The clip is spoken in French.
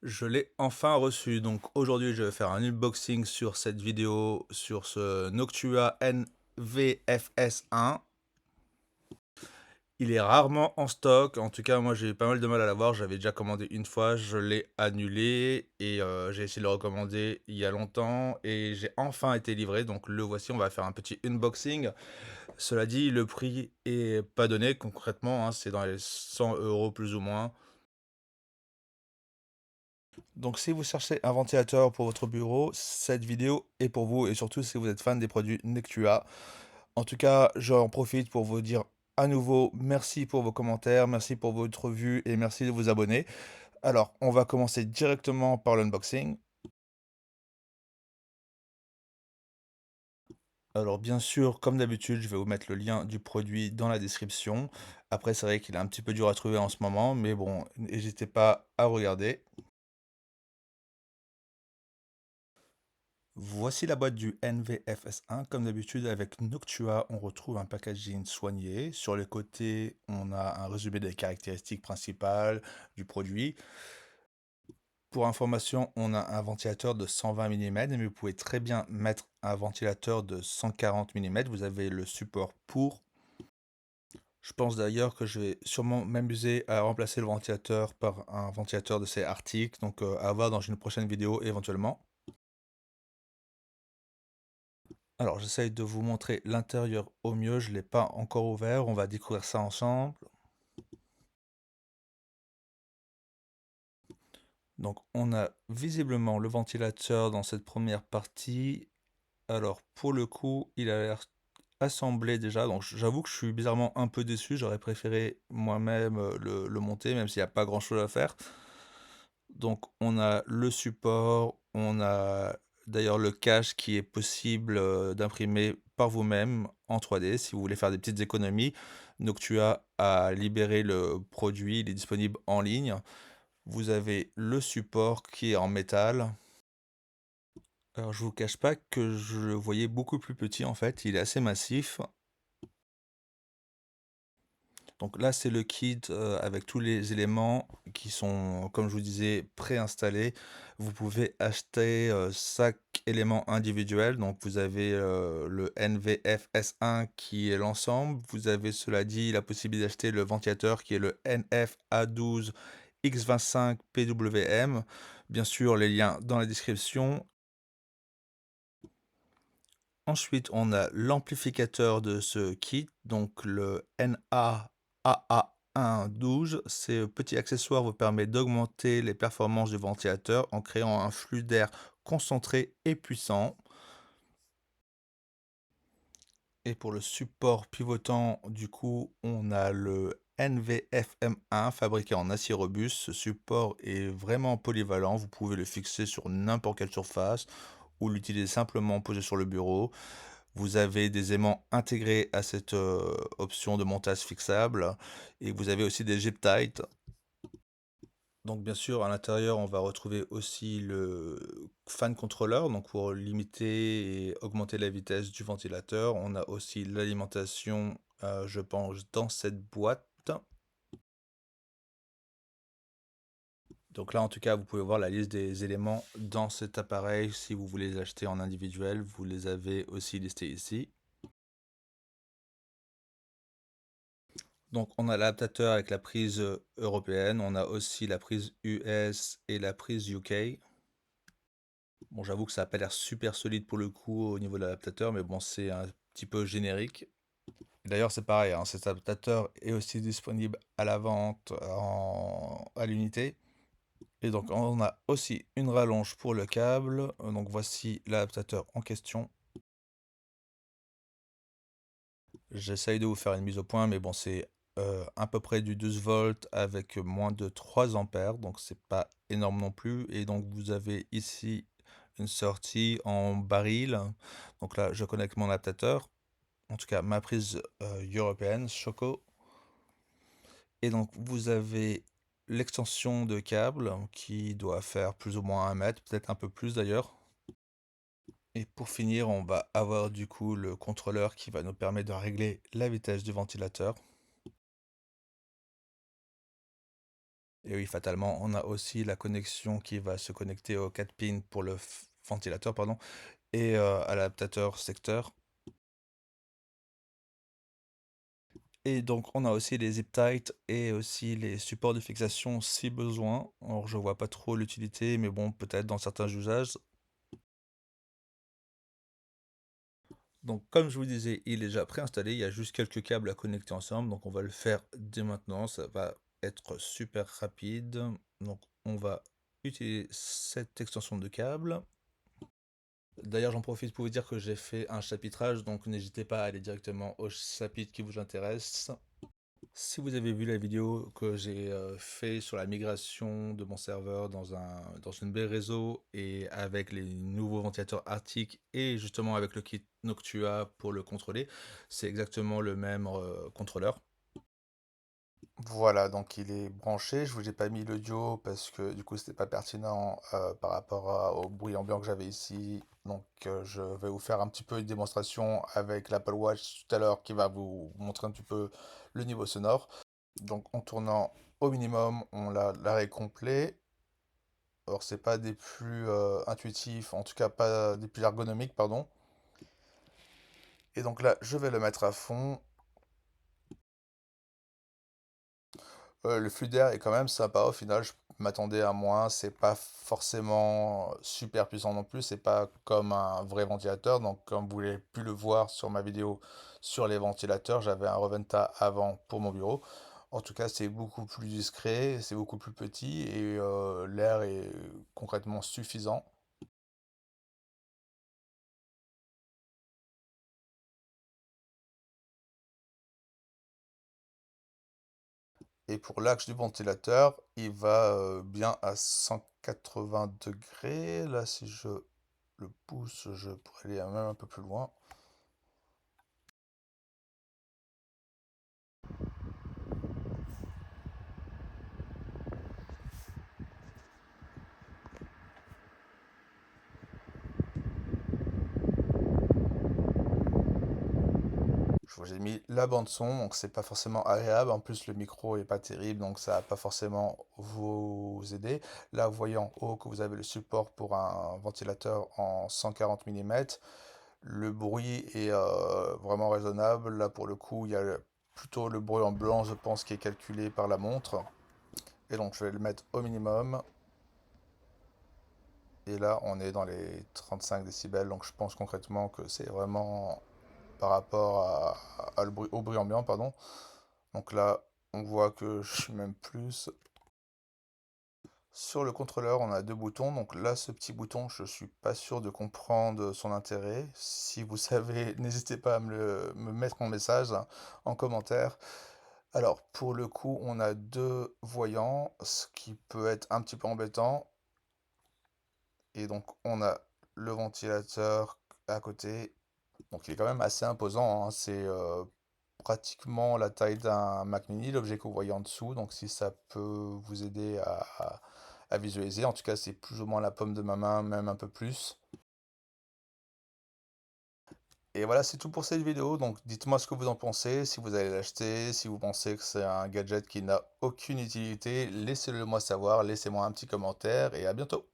Je l'ai enfin reçu. Donc aujourd'hui, je vais faire un unboxing sur cette vidéo sur ce Noctua NVFS1. Il est rarement en stock. En tout cas, moi, j'ai eu pas mal de mal à l'avoir. J'avais déjà commandé une fois, je l'ai annulé et j'ai essayé de le recommander il y a longtemps et j'ai enfin été livré. Donc le voici, on va faire un petit unboxing. Cela dit, le prix est pas donné concrètement, hein, c'est dans les 100 € plus ou moins. Donc si vous cherchez un ventilateur pour votre bureau, cette vidéo est pour vous et surtout si vous êtes fan des produits Nectua. En tout cas, j'en profite pour vous dire à nouveau merci pour vos commentaires, merci pour votre vue et merci de vous abonner. Alors, on va commencer directement par l'unboxing. Alors bien sûr, comme d'habitude, je vais vous mettre le lien du produit dans la description. Après, c'est vrai qu'il est un petit peu dur à trouver en ce moment, mais bon, n'hésitez pas à regarder. Voici la boîte du NVFS1. Comme d'habitude, avec Noctua, on retrouve un packaging soigné. Sur les côtés, on a un résumé des caractéristiques principales du produit. Pour information, on a un ventilateur de 120 mm, mais vous pouvez très bien mettre un ventilateur de 140 mm. Vous avez le support pour. Je pense d'ailleurs que je vais sûrement m'amuser à remplacer le ventilateur par un ventilateur de ces Arctic, donc à voir dans une prochaine vidéo éventuellement. Alors, j'essaye de vous montrer l'intérieur au mieux. Je ne l'ai pas encore ouvert. On va découvrir ça ensemble. Donc, on a visiblement le ventilateur dans cette première partie. Alors, pour le coup, il a l'air assemblé déjà. Donc, j'avoue que je suis bizarrement un peu déçu. J'aurais préféré moi-même le monter, même s'il n'y a pas grand-chose à faire. Donc, on a le support. On a d'ailleurs le cache qui est possible d'imprimer par vous-même en 3D si vous voulez faire des petites économies. Noctua a libéré le produit, il est disponible en ligne. Vous avez le support qui est en métal. Alors je vous cache pas que je le voyais beaucoup plus petit en fait, il est assez massif. Donc là, c'est le kit avec tous les éléments qui sont, comme je vous disais, préinstallés. Vous pouvez acheter chaque élément individuel. Donc vous avez le NVFS1 qui est l'ensemble. Vous avez, cela dit, la possibilité d'acheter le ventilateur qui est le NFA12 X25 PWM. Bien sûr, les liens dans la description. Ensuite, on a l'amplificateur de ce kit, donc le NA-AA112. Ces petits accessoires vous permettent d'augmenter les performances du ventilateur en créant un flux d'air concentré et puissant. Et pour le support pivotant, du coup, on a le NVFM1 fabriqué en acier robuste. Ce support est vraiment polyvalent. Vous pouvez le fixer sur n'importe quelle surface ou l'utiliser simplement posé sur le bureau. Vous avez des aimants intégrés à cette option de montage fixable et vous avez aussi des zip tight. Donc bien sûr à l'intérieur on va retrouver aussi le fan controller donc pour limiter et augmenter la vitesse du ventilateur. On a aussi l'alimentation je pense dans cette boîte. Donc là en tout cas vous pouvez voir la liste des éléments dans cet appareil. Si vous voulez les acheter en individuel, vous les avez aussi listés ici. Donc on a l'adaptateur avec la prise européenne, on a aussi la prise US et la prise UK. Bon, j'avoue que ça n'a pas l'air super solide pour le coup au niveau de l'adaptateur, mais bon, c'est un petit peu générique. D'ailleurs, c'est pareil, hein, cet adaptateur est aussi disponible à la vente à l'unité. Et donc on a aussi une rallonge pour le câble. Donc voici l'adaptateur en question. J'essaye de vous faire une mise au point, mais bon, c'est à peu près du 12 volts avec moins de 3 ampères, donc c'est pas énorme non plus. Et donc vous avez ici une sortie en baril. Donc là, je connecte mon adaptateur, en tout cas ma prise européenne, Choco. Et donc vous avez l'extension de câble qui doit faire plus ou moins 1 mètre, peut-être un peu plus d'ailleurs. Et pour finir, on va avoir du coup le contrôleur qui va nous permettre de régler la vitesse du ventilateur. Et oui, fatalement, on a aussi la connexion qui va se connecter aux 4 pins pour le ventilateur, pardon, et à l'adaptateur secteur. Et donc, on a aussi les zip tight et aussi les supports de fixation si besoin. Alors, je vois pas trop l'utilité, mais bon, peut-être dans certains usages. Donc, comme je vous disais, il est déjà préinstallé. Il y a juste quelques câbles à connecter ensemble. Donc, on va le faire dès maintenant. Ça va être super rapide. Donc, on va utiliser cette extension de câble. D'ailleurs, j'en profite pour vous dire que j'ai fait un chapitrage, donc n'hésitez pas à aller directement au chapitre qui vous intéresse. Si vous avez vu la vidéo que j'ai fait sur la migration de mon serveur dans une baie réseau et avec les nouveaux ventilateurs Arctic et justement avec le kit Noctua pour le contrôler, c'est exactement le même contrôleur. Voilà, donc il est branché. Je vous ai pas mis l'audio parce que du coup c'était pas pertinent par rapport au bruit ambiant que j'avais ici. Donc je vais vous faire un petit peu une démonstration avec l'Apple Watch tout à l'heure qui va vous montrer un petit peu le niveau sonore. Donc en tournant au minimum, on a l'arrêt complet. Alors c'est pas des plus intuitifs, en tout cas pas des plus ergonomiques, pardon. Et donc là, je vais le mettre à fond. Le flux d'air est quand même sympa au final, je m'attendais à moins, c'est pas forcément super puissant non plus, c'est pas comme un vrai ventilateur, donc comme vous avez pu le voir sur ma vidéo sur les ventilateurs, j'avais un Reventa avant pour mon bureau. En tout cas, c'est beaucoup plus discret, c'est beaucoup plus petit et l'air est concrètement suffisant. Et pour l'axe du ventilateur, il va bien à 180 degrés. Là, si je le pousse, je pourrais aller même un peu plus loin. Je vous ai mis la bande son, donc c'est pas forcément agréable. En plus, le micro est pas terrible, donc ça va pas forcément vous aider. Là, vous voyez en haut que vous avez le support pour un ventilateur en 140 mm. Le bruit est vraiment raisonnable. Là, pour le coup, il y a plutôt le bruit en blanc, je pense, qui est calculé par la montre. Et donc, je vais le mettre au minimum. Et là, on est dans les 35 décibels. Donc, je pense concrètement que c'est vraiment par rapport au bruit ambiant, pardon. Donc là, on voit que je suis même plus. Sur le contrôleur, on a deux boutons. Donc là, ce petit bouton, je suis pas sûr de comprendre son intérêt. Si vous savez, n'hésitez pas à me mettre mon message en commentaire. Alors, pour le coup, on a deux voyants, ce qui peut être un petit peu embêtant. Et donc, on a le ventilateur à côté. Donc, il est quand même assez imposant, hein. C'est pratiquement la taille d'un Mac mini, l'objet que vous voyez en dessous. Donc, si ça peut vous aider à visualiser, en tout cas, c'est plus ou moins la paume de ma main, même un peu plus. Et voilà, c'est tout pour cette vidéo. Donc, dites-moi ce que vous en pensez, si vous allez l'acheter, si vous pensez que c'est un gadget qui n'a aucune utilité, laissez-le moi savoir, laissez-moi un petit commentaire et à bientôt.